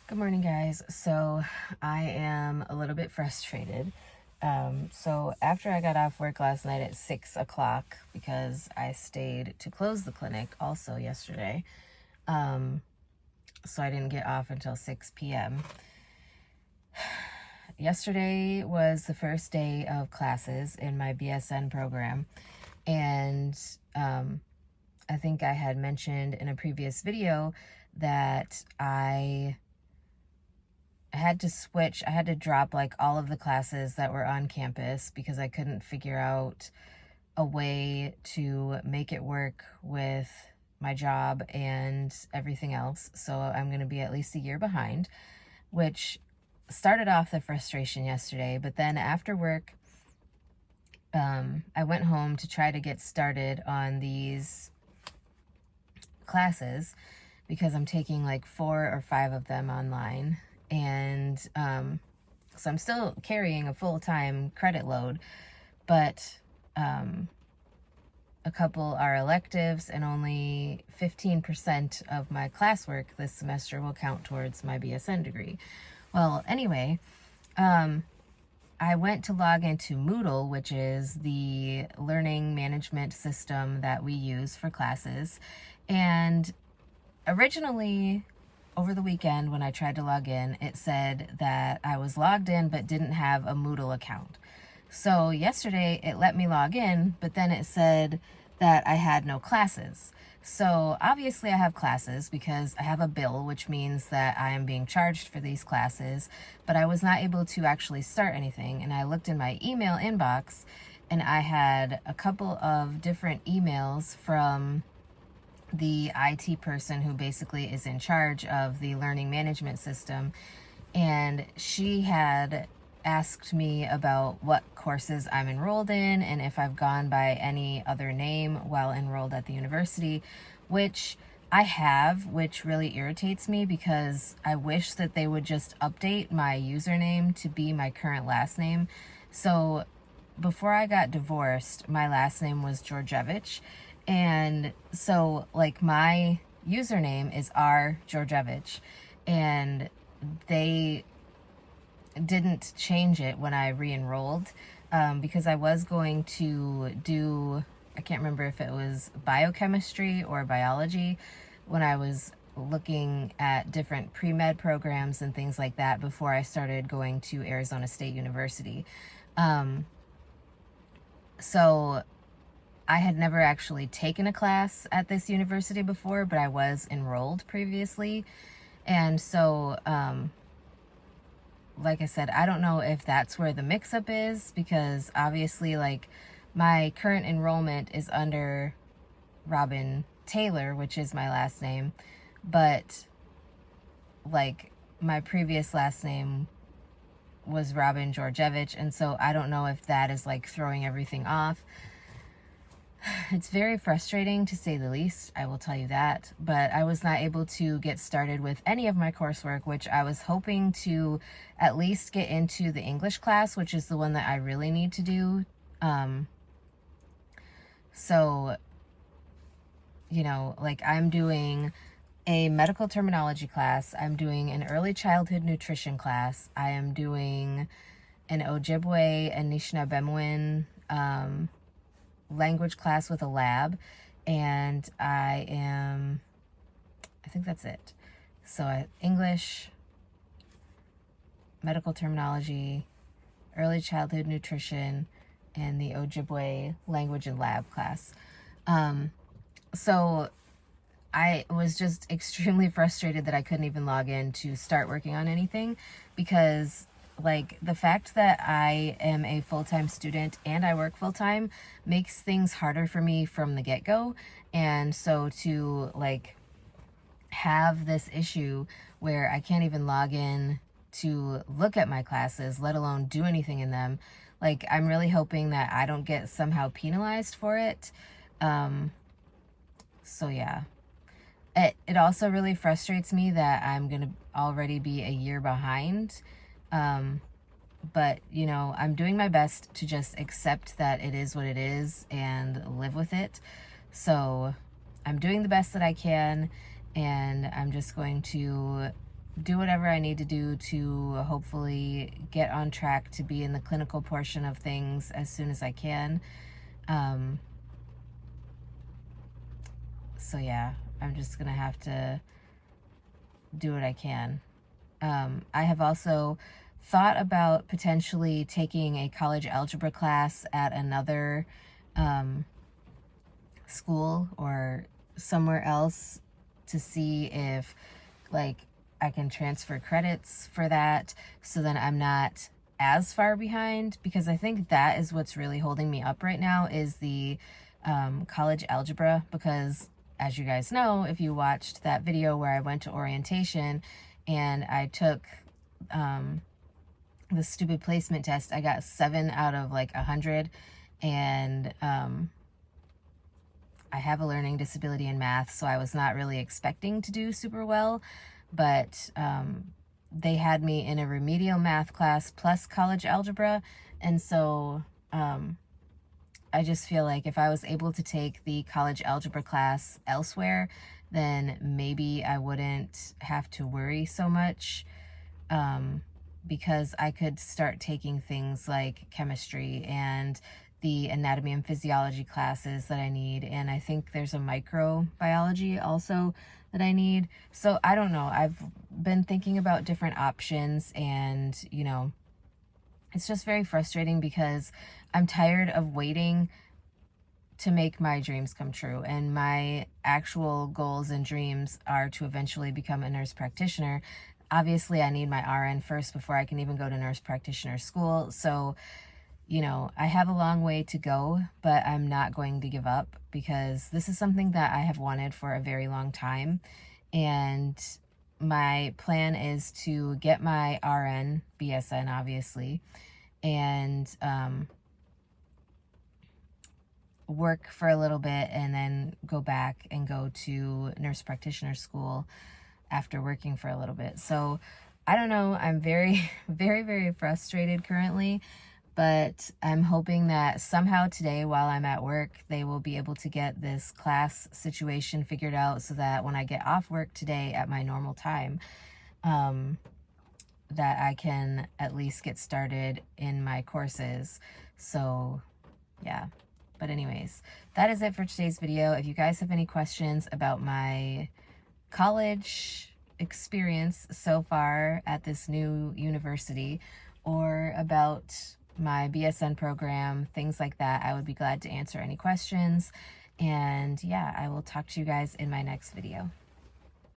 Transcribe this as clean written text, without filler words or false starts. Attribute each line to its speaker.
Speaker 1: Good morning, guys. So I am a little bit frustrated. So after I got off work last night at 6 o'clock, because I stayed to close the clinic also yesterday, so I didn't get off until 6 p.m. Yesterday was the first day of classes in my BSN program, and I think I had mentioned in a previous video that I had to drop like all of the classes that were on campus because I couldn't figure out a way to make it work with my job and everything else. So I'm going to be at least a year behind, which started off the frustration yesterday. But then after work, I went home to try to get started on these classes because I'm taking like 4 or 5 of them online. And so I'm still carrying a full-time credit load, but a couple are electives, and only 15% of my classwork this semester will count towards my BSN degree. Well, anyway, I went to log into Moodle, which is the learning management system that we use for classes. And originally, over the weekend, when I tried to log in, it said that I was logged in but didn't have a Moodle account. So yesterday it let me log in, but then it said that I had no classes. So obviously I have classes because I have a bill, which means that I am being charged for these classes, but I was not able to actually start anything. And I looked in my email inbox and I had a couple of different emails from the IT person who basically is in charge of the learning management system, and she had asked me about what courses I'm enrolled in and if I've gone by any other name while enrolled at the university, which I have, which really irritates me because I wish that they would just update my username to be my current last name. So before I got divorced, my last name was Georgievich. And so, like, my username is R. Georgievich. And they didn't change it when I re-enrolled because I was going to do, I can't remember if it was biochemistry or biology when I was looking at different pre-med programs and things like that before I started going to Arizona State University. So I had never actually taken a class at this university before, but I was enrolled previously. And so, like I said, I don't know if that's where the mix-up is, because obviously, like, my current enrollment is under Robin Taylor, which is my last name, but, like, my previous last name was Robin Georgievich, and so I don't know if that is, like, throwing everything off. It's very frustrating, to say the least, I will tell you that, but I was not able to get started with any of my coursework, which I was hoping to at least get into the English class, which is the one that I really need to do. So, you know, like, I'm doing a medical terminology class, I'm doing an early childhood nutrition class, I am doing an Ojibwe and Anishinaabe language class with a lab, and I think that's it. So English, medical terminology, early childhood nutrition, and the Ojibwe language and lab class. So I was just extremely frustrated that I couldn't even log in to start working on anything, because like, the fact that I am a full-time student and I work full-time makes things harder for me from the get-go. And so to, like, have this issue where I can't even log in to look at my classes, let alone do anything in them, like, I'm really hoping that I don't get somehow penalized for it. So yeah. It also really frustrates me that I'm going to already be a year behind. But, you know, I'm doing my best to just accept that it is what it is and live with it. So I'm doing the best that I can, and I'm just going to do whatever I need to do to hopefully get on track to be in the clinical portion of things as soon as I can. So yeah, I'm just gonna have to do what I can. I have also thought about potentially taking a college algebra class at another school or somewhere else to see if like I can transfer credits for that, so then I'm not as far behind, because I think that is what's really holding me up right now is the college algebra. Because as you guys know, if you watched that video where I went to orientation and I took the stupid placement test, I got 7 out of like 100, and I have a learning disability in math, so I was not really expecting to do super well, but they had me in a remedial math class plus college algebra, and so I just feel like if I was able to take the college algebra class elsewhere, then maybe I wouldn't have to worry so much, because I could start taking things like chemistry and the anatomy and physiology classes that I need, and I think there's a microbiology also that I need. So I don't know, I've been thinking about different options, and you know, it's just very frustrating because I'm tired of waiting to make my dreams come true, and my actual goals and dreams are to eventually become a nurse practitioner. Obviously I need my RN first before I can even go to nurse practitioner school, so you know, I have a long way to go, but I'm not going to give up, because this is something that I have wanted for a very long time. And my plan is to get my RN, BSN, obviously, and work for a little bit and then go back and go to nurse practitioner school after working for a little bit. So I don't know, I'm very, very frustrated currently. But I'm hoping that somehow today while I'm at work, they will be able to get this class situation figured out, so that when I get off work today at my normal time, that I can at least get started in my courses. So yeah, but anyways, that is it for today's video. If you guys have any questions about my college experience so far at this new university, or about my BSN program, things like that, I would be glad to answer any questions. And yeah, I will talk to you guys in my next video.